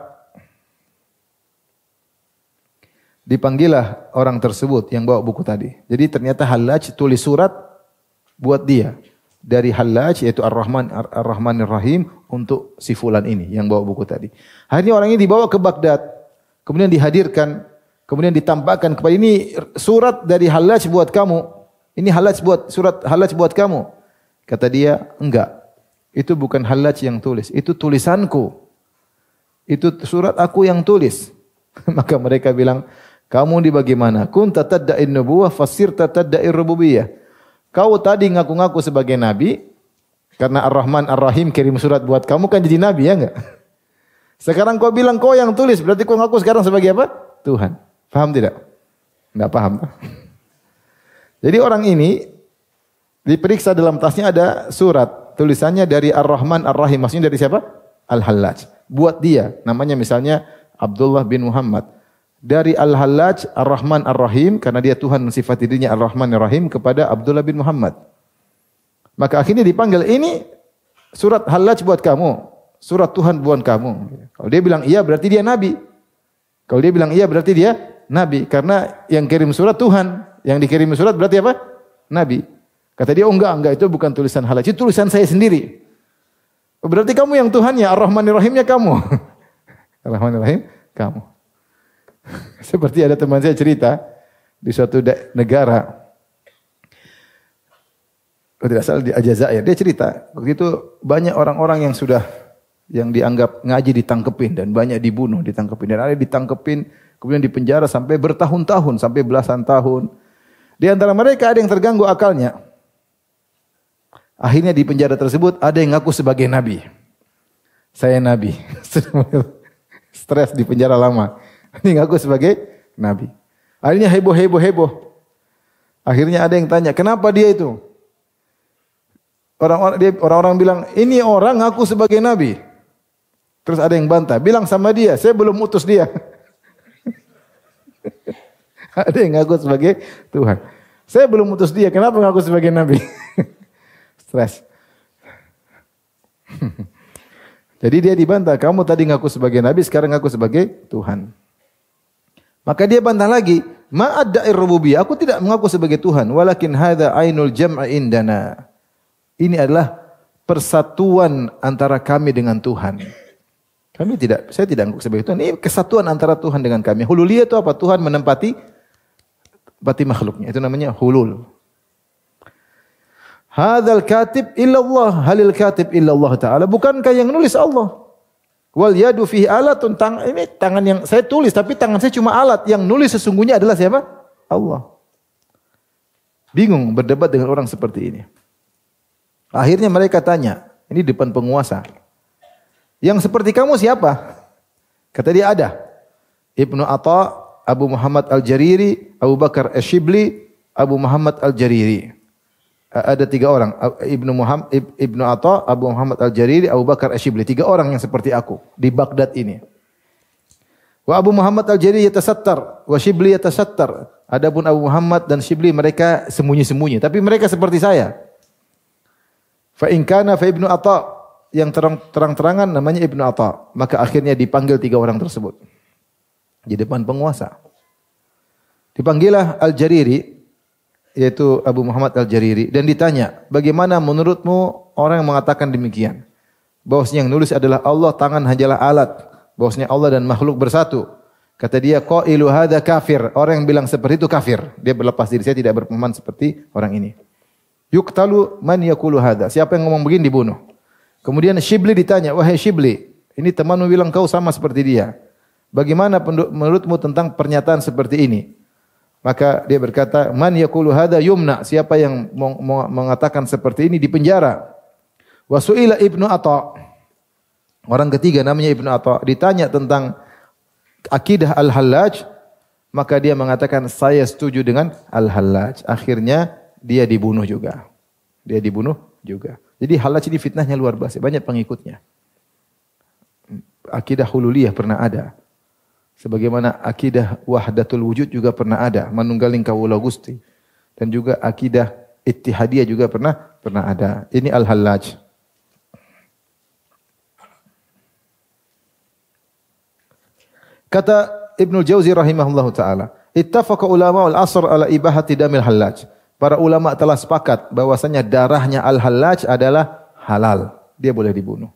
dipanggillah orang tersebut yang bawa buku tadi. Jadi ternyata Hallaj tulis surat buat dia. Dari Hallaj, yaitu Ar-Rahman Ar-Rahim, untuk si fulan ini yang bawa buku tadi. Akhirnya orang ini dibawa ke Baghdad. Kemudian dihadirkan Kemudian ditampakkan kepada ini surat dari Hallaj buat kamu. Ini surat Hallaj buat kamu. Kata dia, enggak. Itu bukan Hallaj yang tulis, itu tulisanku. Itu surat aku yang tulis. Maka mereka bilang, kamu di bagaimana? Kunta tadda'in nubuwah fasirta tadda'ir rububiyah. Kau tadi ngaku-ngaku sebagai nabi karena Ar-Rahman Ar-Rahim kirim surat buat kamu kan jadi nabi ya enggak? Sekarang kau bilang kau yang tulis, berarti kau ngaku sekarang sebagai apa? Tuhan. Paham tidak? Enggak paham. Jadi orang ini diperiksa dalam tasnya ada surat, tulisannya dari Ar-Rahman Ar-Rahim, maksudnya dari siapa? Al-Hallaj. Buat dia, namanya misalnya Abdullah bin Muhammad. Dari Al-Hallaj Ar-Rahman Ar-Rahim, karena dia Tuhan mensifati dirinya Ar-Rahman Ar-Rahim kepada Abdullah bin Muhammad. Maka akhirnya dipanggil, ini surat Hallaj buat kamu, surat Tuhan buat kamu. Kalau dia bilang iya berarti dia nabi. Kalau dia bilang iya berarti dia nabi, karena yang kirim surat Tuhan, yang dikirim surat berarti apa? Nabi. Kata dia, oh enggak, itu bukan tulisan Hallaj, itu tulisan saya sendiri. Berarti kamu yang Tuhannya, Ar-Rahman Ar-Rahimnya kamu. Ar-Rahman Ar-Rahim kamu. Seperti ada teman saya cerita di suatu negara, tidak salah di Aljazair, dia cerita begitu banyak orang-orang yang dianggap ngaji ditangkepin dan banyak dibunuh, ditangkepin dan ada ditangkepin kemudian dipenjara sampai bertahun-tahun, sampai belasan tahun. Di antara mereka ada yang terganggu akalnya. Akhirnya di penjara tersebut ada yang ngaku sebagai nabi. Saya nabi. Stres di penjara lama. Ini ngaku sebagai nabi. Akhirnya heboh. Akhirnya ada yang tanya, kenapa dia itu? Orang-orang bilang, ini orang ngaku sebagai nabi. Terus ada yang bantah, bilang sama dia, saya belum utus dia. Ada yang ngaku sebagai Tuhan. Saya belum utus dia, kenapa ngaku sebagai nabi? Stres. Jadi dia dibantah, kamu tadi ngaku sebagai nabi, sekarang ngaku sebagai Tuhan. Maka dia bantah lagi, ma'adda'ir rububiyah, aku tidak mengaku sebagai Tuhan, walakin hadza ainul jam'i indana. Ini adalah persatuan antara kami dengan Tuhan. Saya tidak mengaku sebagai Tuhan. Ini kesatuan antara Tuhan dengan kami. Hululiyah itu apa? Tuhan menempati makhluknya. Itu namanya hulul. Hadzal katib illallah, halil katib illallah ta'ala. Bukankah yang nulis Allah? Wal yadu fihi alatun, ini tangan yang saya tulis tapi tangan saya cuma alat, yang nulis sesungguhnya adalah siapa? Allah. Bingung berdebat dengan orang seperti ini. Akhirnya mereka tanya, ini depan penguasa. Yang seperti kamu siapa? Kata dia ada. Ibnu Atha, Abu Muhammad Al-Jariri, Abu Bakar Ash-Shibli, Abu Muhammad Al-Jariri. Ada 3 orang, Ibnu Atha, Abu Muhammad Al-Jariri, Abu Bakar Ash-Shibli. 3 orang yang seperti aku di Baghdad ini. Wa Abu Muhammad Al-Jariri yatasattar, wa Shibli yatasattar. Adapun Abu Muhammad dan Shibli mereka sembunyi-sembunyi, tapi mereka seperti saya. Fa in kana fa Ibnu Atha, yang terang-terangan namanya Ibnu Atha. Maka akhirnya dipanggil 3 orang tersebut di depan penguasa. Dipanggillah Al-Jariri, yaitu Abu Muhammad Al-Jariri, dan ditanya, bagaimana menurutmu orang yang mengatakan demikian? Bahwasanya yang nulis adalah Allah, tangan hanyalah alat. Bahwasanya Allah dan makhluk bersatu. Kata dia, qailu hadza kafir. Orang yang bilang seperti itu kafir. Dia berlepas diri, saya tidak berpemahaman seperti orang ini. Yuqtalu man yaqulu hadza. Siapa yang ngomong begini dibunuh. Kemudian Shibli ditanya, wahai Shibli, ini temanmu bilang kau sama seperti dia. Bagaimana menurutmu tentang pernyataan seperti ini? Maka dia berkata, man yaqulu hadza yumna, siapa yang mengatakan seperti ini dipenjara. Wa su'ila Ibnu Atha. Orang ketiga namanya Ibnu Atha, ditanya tentang akidah Al-Hallaj, maka dia mengatakan saya setuju dengan Al-Hallaj. Akhirnya dia dibunuh juga. Jadi Hallaj ini fitnahnya luar biasa, banyak pengikutnya. Akidah hululiyah pernah ada. Sebagaimana akidah wahdatul wujud juga pernah ada, manunggaling kawula Gusti. Dan juga akidah ittihadiyah juga pernah ada. Ini Al-Hallaj. Kata Ibnu Jauzi rahimahullahu taala, ittafaqa ulama al-asr ala ibahati damil Hallaj. Para ulama telah sepakat bahwasanya darahnya Al-Hallaj adalah halal, dia boleh dibunuh.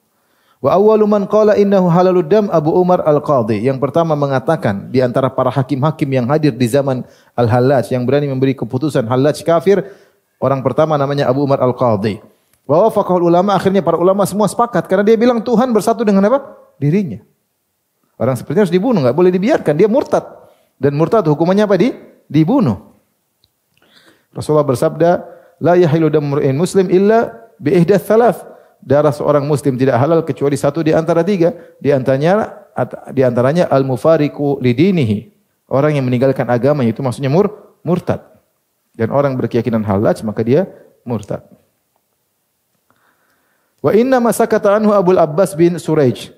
Wa awwalu man qala innahu halalud dam Abu Umar Al-Qadhi. Yang pertama mengatakan di antara para hakim-hakim yang hadir di zaman Al-Hallaj yang berani memberi keputusan Hallaj kafir, orang pertama namanya Abu Umar Al-Qadhi. Wa wafaqahul ulama, akhirnya para ulama semua sepakat karena dia bilang Tuhan bersatu dengan apa? Dirinya. Orang seperti ini harus dibunuh, enggak boleh dibiarkan, dia murtad. Dan murtad hukumannya apa? Dibunuh. Rasulullah bersabda, la yahilu damu imri'in muslim illa bi ihdath thalath. Darah seorang muslim tidak halal kecuali satu di antara tiga. Di antaranya al-mufariqu lidinihi. Orang yang meninggalkan agamanya, itu maksudnya murtad. Dan orang berkeyakinan halaj maka dia murtad. Wa inna ma sakata anhu Abul Abbas bin Suraij.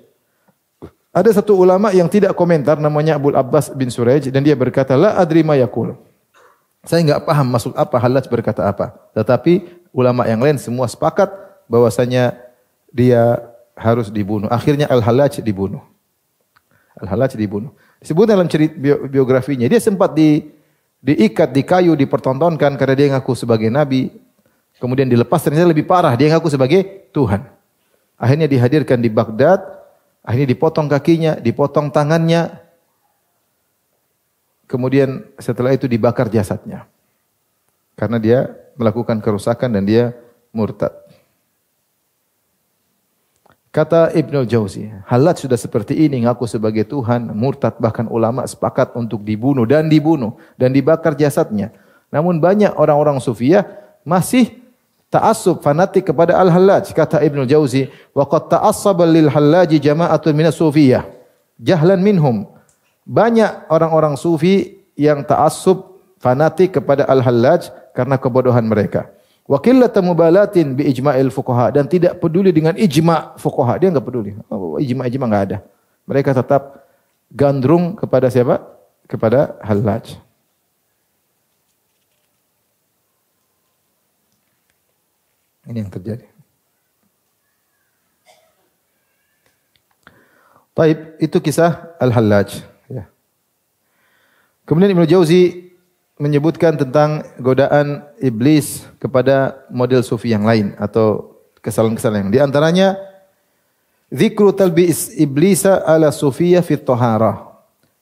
Ada satu ulama yang tidak komentar namanya Abul Abbas bin Suraij dan dia berkata, la adri ma yaqul. Saya enggak paham maksud apa Hallaj berkata apa. Tetapi ulama yang lain semua sepakat bahwasanya dia harus dibunuh. Akhirnya Al-Hallaj dibunuh. Al-Hallaj dibunuh. Disebut dalam cerita biografinya, dia sempat diikat di kayu, dipertontonkan karena dia ngaku sebagai nabi. Kemudian dilepas, ternyata lebih parah, dia ngaku sebagai Tuhan. Akhirnya dihadirkan di Baghdad, akhirnya dipotong kakinya, dipotong tangannya. Kemudian setelah itu dibakar jasadnya. Karena dia melakukan kerusakan dan dia murtad. Kata Ibnul Jauzi, Hallaj sudah seperti ini, ngaku sebagai Tuhan, murtad, bahkan ulama sepakat untuk dibunuh dan dibakar jasadnya. Namun banyak orang-orang sufiyah masih ta'assub fanatik kepada Al-Hallaj. Kata Ibnul Jauzi, wa qad ta'assaba lil Hallaji jama'atun minas sufiyah jahlan minhum. Banyak orang-orang sufi yang ta'assub fanatik kepada Al-Hallaj karena kebodohan mereka. Wa qillatu mubalatin bi ijma'il fuqaha, dan tidak peduli dengan ijma' fuqaha. Dia enggak peduli. Ijma' enggak ada. Mereka tetap gandrung kepada siapa? Kepada Hallaj. Ini yang terjadi. Baik, itu kisah Al-Hallaj. Ya. Kemudian Ibnu Jauzi menyebutkan tentang godaan iblis kepada model sufi yang lain atau kesalahan-kesalahan. Di antaranya dzikru talbis iblisa ala sufiyah fi thaharah.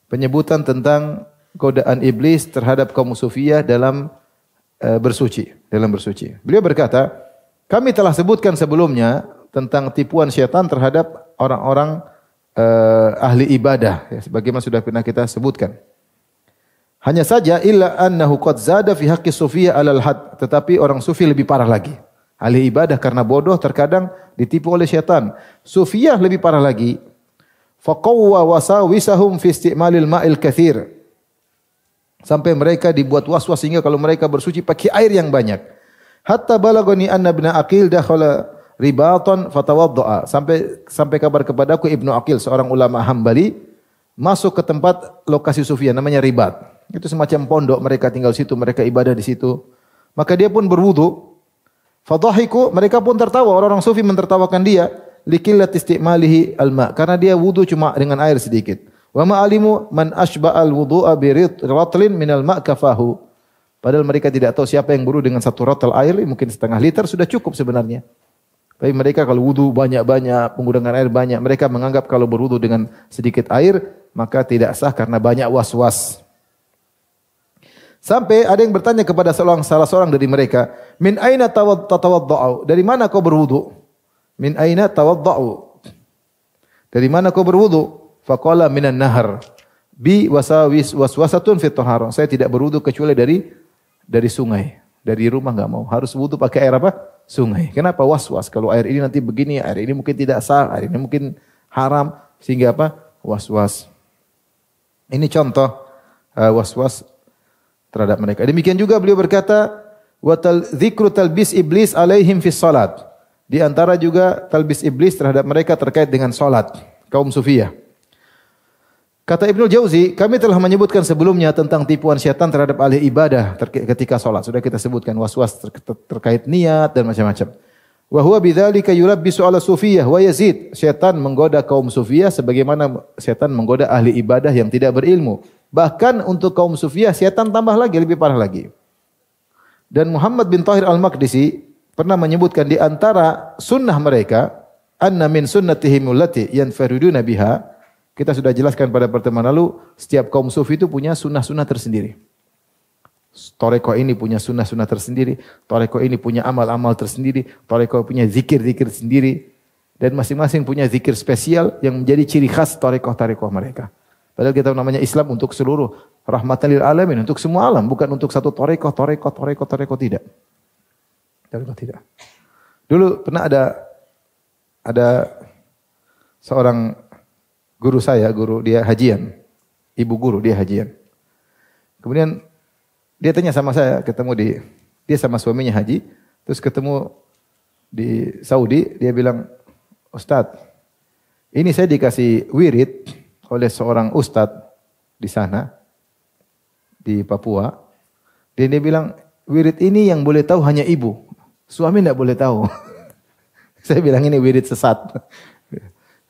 Penyebutan tentang godaan iblis terhadap kaum sufiyah dalam bersuci. Beliau berkata, kami telah sebutkan sebelumnya tentang tipuan syaitan terhadap orang-orang ahli ibadah, ya, sebagaimana sudah pernah kita sebutkan. Hanya saja illa annahu qad zada fi haqqi sufiyah alal had, tetapi orang sufi lebih parah lagi. Ahli ibadah karena bodoh terkadang ditipu oleh syaitan. Sufiyah lebih parah lagi. Faqawwa wasawisahum fi isti'malil ma'il katsir. Sampai mereka dibuat was-was sehingga kalau mereka bersuci pakai air yang banyak. Hatta balagani anna ibn Aqil dakhala ribatan fatawaddaa. Sampai kabar kepadaku Ibnu Aqil, seorang ulama Hambali, masuk ke tempat lokasi sufiyah namanya Ribat. Itu semacam pondok, mereka tinggal situ, mereka ibadah di situ. Maka dia pun berwudu. Fadhahiku, mereka pun tertawa, orang-orang sufi mentertawakan dia, likillat istimalihi alma, karena dia wudu cuma dengan air sedikit. Wa ma alimu man asba'al wudu'a bi ratlin minal ma' kafahu. Padahal mereka tidak tahu siapa yang wudu dengan satu rotal air, mungkin setengah liter sudah cukup sebenarnya. Tapi mereka kalau wudu banyak-banyak, penggunaan air banyak, mereka menganggap kalau berwudu dengan sedikit air, maka tidak sah karena banyak was-was. Sampai ada yang bertanya kepada salah seorang dari mereka, min aina tatawadda'u? Dari mana kau berwudu? Min aina tawadda'u? Dari mana kau berwudu? Faqala minan nahar. Bi waswasatun fi taharah. Saya tidak berwudu kecuali dari sungai. Dari rumah enggak mau. Harus wudu pakai air apa? Sungai. Kenapa was-was? Kalau air ini nanti begini, air ini mungkin tidak sah, air ini mungkin haram, sehingga apa? Was-was. Ini contoh was-was terhadap mereka. Demikian juga beliau berkata, wa dzikru talbis iblis alaihim fi salat. Di antara juga talbis iblis terhadap mereka terkait dengan salat kaum sufiyah. Kata Ibnu Jauzi, kami telah menyebutkan sebelumnya tentang tipuan syaitan terhadap ahli ibadah ketika salat. Sudah kita sebutkan was-was terkait niat dan macam-macam. Wa huwa bidzalika yulabbisu ala sufiyah wa yazid. Syaitan menggoda kaum sufiyah sebagaimana syaitan menggoda ahli ibadah yang tidak berilmu. Bahkan untuk kaum sufiyah syaitan tambah lagi, lebih parah lagi. Dan Muhammad bin Tahir Al-Maqdisi pernah menyebutkan di antara sunnah mereka, anna min sunnatihim allati yanfariduna biha. Kita sudah jelaskan pada pertemuan lalu, setiap kaum sufi itu punya sunnah-sunnah tersendiri. Toreko ini punya sunnah-sunnah tersendiri, toreko ini punya amal-amal tersendiri, toreko punya zikir-zikir sendiri, dan masing-masing punya zikir spesial yang menjadi ciri khas toreko-toreko mereka. Padahal kita namanya Islam untuk seluruh rahmatan lil alamin, untuk semua alam, bukan untuk satu toreko tidak. Toreko tidak. Dulu pernah ada seorang guru saya, dia hajian, ibu guru dia hajian. Kemudian dia tanya sama saya, dia sama suaminya haji, terus ketemu di Saudi, dia bilang, Ustadz, ini saya dikasih wirid oleh seorang ustadz di sana, di Papua. Dan dia bilang, wirid ini yang boleh tahu hanya ibu, suami tidak boleh tahu. Saya bilang ini wirid sesat.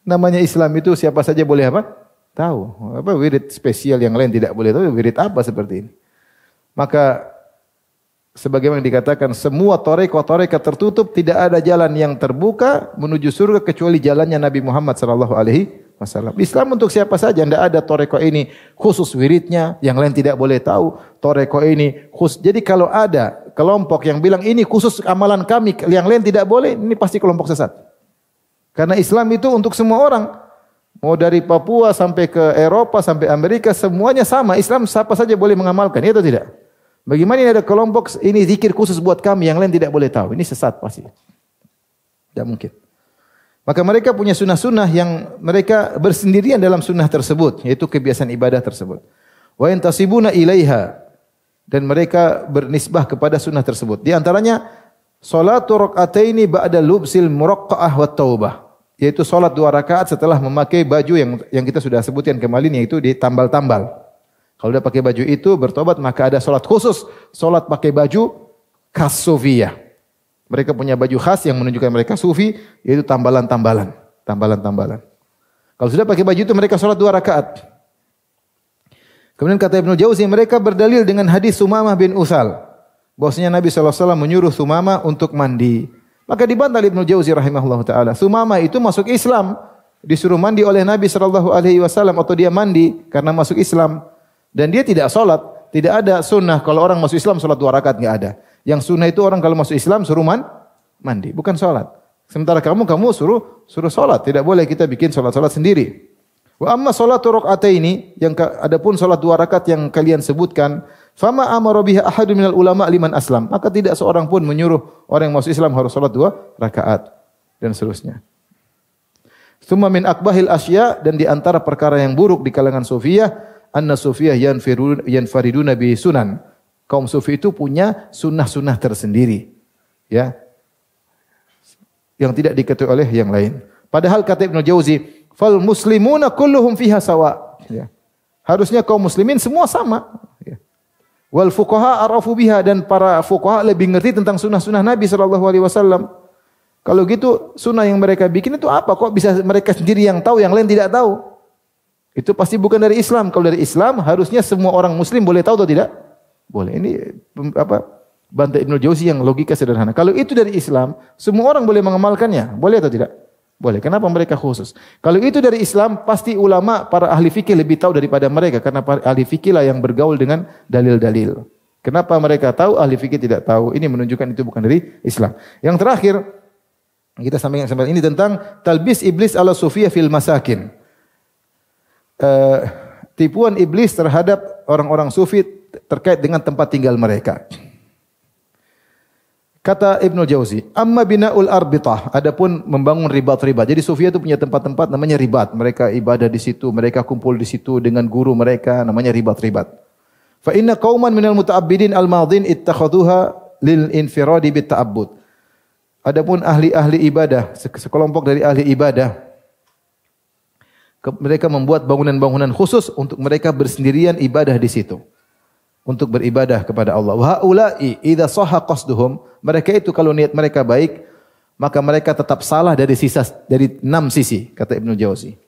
Namanya Islam itu siapa saja boleh apa? Tahu. Apa wirid spesial yang lain tidak boleh tahu, wirid apa seperti ini. Maka sebagaimana dikatakan semua toreka tertutup, tidak ada jalan yang terbuka menuju surga kecuali jalannya Nabi Muhammad sallallahu alaihi wasallam. Islam untuk siapa saja, tidak ada toreko ini khusus wiridnya, yang lain tidak boleh tahu. Toreko ini khusus. Jadi kalau ada kelompok yang bilang ini khusus amalan kami, yang lain tidak boleh, ini pasti kelompok sesat. Karena Islam itu untuk semua orang. Mau dari Papua sampai ke Eropa, sampai Amerika, semuanya sama. Islam siapa saja boleh mengamalkan, itu tidak. Bagaimana ini ada kelompok, ini zikir khusus buat kami, yang lain tidak boleh tahu. Ini sesat pasti. Tidak mungkin. Maka mereka punya sunnah-sunnah yang mereka bersendirian dalam sunnah tersebut, yaitu kebiasaan ibadah tersebut. Wa yantasibuna ilaiha, dan mereka bernisbah kepada sunnah tersebut. Di antaranya, salatu raka'ataini ba'da lubsil muraqqa'ah wa taubah, yaitu salat 2 rakaat setelah memakai baju yang kita sudah sebutkan kemarin, yaitu ditambal-tambal. Kalau sudah pakai baju itu bertobat, maka ada salat khusus, salat pakai baju khas sufiyah. Mereka punya baju khas yang menunjukkan mereka sufi, yaitu tambalan-tambalan. Kalau sudah pakai baju itu mereka salat 2 rakaat. Kemudian kata Ibnu Jauzi, mereka berdalil dengan hadis Sumamah bin Utsal, bahwasanya Nabi SAW menyuruh Sumamah untuk mandi. Maka dibantah Ibnu Jauzi rahimahullah taala. Sumamah itu masuk Islam, disuruh mandi oleh Nabi SAW, atau dia mandi karena masuk Islam. Dan dia tidak sholat, tidak ada sunnah kalau orang masuk Islam sholat 2 rakaat, enggak ada. Yang sunnah itu orang kalau masuk Islam suruh mandi, bukan sholat. Sementara kamu suruh sholat, tidak boleh kita bikin sholat sendiri. Wa amma sholatu raka'ataini, yang adapun sholat 2 rakaat yang kalian sebutkan, fama amara biha ahadun minal ulama liman aslam, maka tidak seorang pun menyuruh orang yang masuk Islam harus sholat 2 rakaat dan seterusnya. Tsumma min akbahil asya, dan di antara perkara yang buruk di kalangan sufiyah, anna sufiyah yanfariduna bi sunan. Kaum sufi itu punya sunnah-sunnah tersendiri, ya, yang tidak diketahui oleh yang lain. Padahal kata Ibnu Jauzi, fal muslimuna kulluhum fiha sawa, ya. Harusnya kaum muslimin semua sama, ya. Wal fuqaha arafu biha, dan para fuqaha lebih ngerti tentang sunnah-sunnah Nabi sallallahu alaihi wasallam. Kalau gitu sunnah yang mereka bikin itu apa? Kok bisa mereka sendiri yang tahu, yang lain tidak tahu? Itu pasti bukan dari Islam. Kalau dari Islam harusnya semua orang muslim boleh tahu atau tidak? Boleh. Ini bantah Ibnu Jauzi yang logika sederhana. Kalau itu dari Islam, semua orang boleh mengamalkannya. Boleh atau tidak? Boleh. Kenapa mereka khusus? Kalau itu dari Islam, pasti ulama, para ahli fikih lebih tahu daripada mereka, karena ahli fikih lah yang bergaul dengan dalil-dalil. Kenapa mereka tahu, ahli fikih tidak tahu? Ini menunjukkan itu bukan dari Islam. Yang terakhir, kita sampaikan sampai ini tentang talbis iblis ala sufiyah fil masakin. Tipuan iblis terhadap orang-orang sufi terkait dengan tempat tinggal mereka. Kata Ibnu Jauzi, amma bina'ul arbitah, adapun membangun ribat-ribat. Jadi sufiyah itu punya tempat-tempat namanya ribat. Mereka ibadah di situ, mereka kumpul di situ dengan guru mereka, namanya ribat-ribat. Fa inna qauman minal muta'abbidin al-madhin ittakhaduha lil infiradi bit ta'abbud. Adapun ahli-ahli ibadah, sekelompok dari ahli ibadah, mereka membuat bangunan-bangunan khusus untuk mereka bersendirian ibadah di situ, untuk beribadah kepada Allah. Wa haula'i idza sahha qasduhum, mereka itu kalau niat mereka baik, maka mereka tetap salah dari 6 sisi, kata Ibnu Jauzi.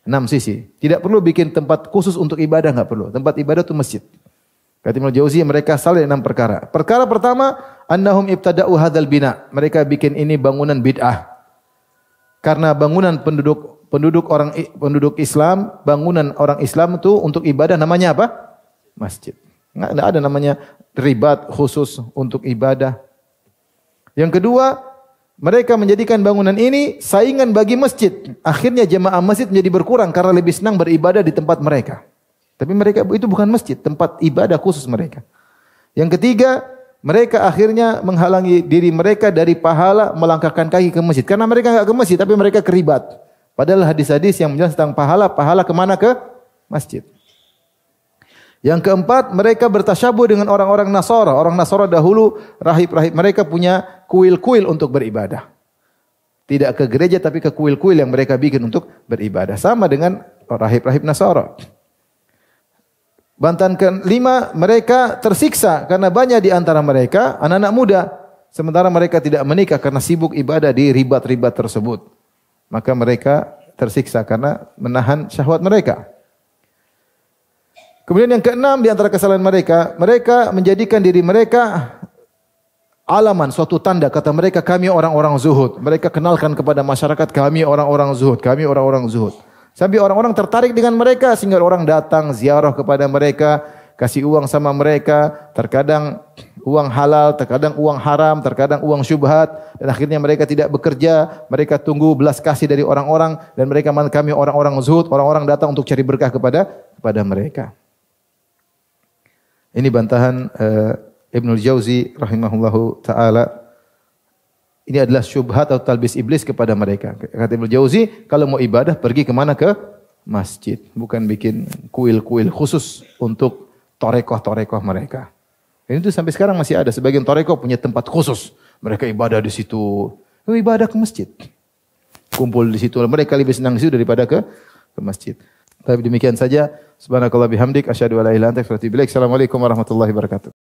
6 sisi. Tidak perlu bikin tempat khusus untuk ibadah, enggak perlu. Tempat ibadah itu masjid. Kata Ibnu Jauzi, mereka salah dari 6 perkara. Perkara pertama, annahum ibtada'u hadzal bina. Mereka bikin ini bangunan bid'ah. Karena bangunan penduduk Islam, bangunan orang Islam itu untuk ibadah namanya apa? Masjid. Enggak ada namanya ribat khusus untuk ibadah. Yang kedua, mereka menjadikan bangunan ini saingan bagi masjid. Akhirnya jemaah masjid menjadi berkurang karena lebih senang beribadah di tempat mereka. Tapi mereka itu bukan masjid, tempat ibadah khusus mereka. Yang ketiga, mereka akhirnya menghalangi diri mereka dari pahala melangkahkan kaki ke masjid. Karena mereka enggak ke masjid, tapi mereka keribat. Padahal hadis-hadis yang menjelaskan tentang pahala kemana? Ke masjid. Yang keempat, mereka bertasyabuh dengan orang-orang Nasara. Orang Nasara dahulu, rahib-rahib mereka punya kuil-kuil untuk beribadah. Tidak ke gereja, tapi ke kuil-kuil yang mereka bikin untuk beribadah. Sama dengan rahib-rahib Nasara. Bantahan kelima, mereka tersiksa karena banyak di antara mereka anak-anak muda. Sementara mereka tidak menikah karena sibuk ibadah di ribat-ribat tersebut. Maka mereka tersiksa karena menahan syahwat mereka. Kemudian yang keenam di antara kesalahan mereka, mereka menjadikan diri mereka alaman, suatu tanda. Kata mereka, kami orang-orang zuhud. Mereka kenalkan kepada masyarakat, kami orang-orang zuhud, kami orang-orang zuhud. Sampai orang-orang tertarik dengan mereka sehingga orang datang ziarah kepada mereka, kasih uang sama mereka, terkadang uang halal, terkadang uang haram, terkadang uang syubhat, dan akhirnya mereka tidak bekerja, mereka tunggu belas kasih dari orang-orang, dan mereka kami orang-orang zuhud, orang-orang datang untuk cari berkah kepada mereka. Ini bantahan Ibnul Jauzi rahimahullahu taala. Ini adalah syubhat atau talbis iblis kepada mereka. Kata Ibnu Jauzi, kalau mau ibadah pergi kemana? Ke masjid. Bukan bikin kuil-kuil khusus untuk torekoh-torekoh mereka. Dan itu sampai sekarang masih ada. Sebagian torekoh punya tempat khusus. Mereka ibadah di situ. Ibadah ke masjid. Kumpul di situ. Mereka lebih senang di situ daripada ke masjid. Tapi demikian saja. Subhanakallah bihamdik. Asyhadu an la ilaha illa anta astaghfiruka wa atubu ilaik. Assalamualaikum warahmatullahi wabarakatuh.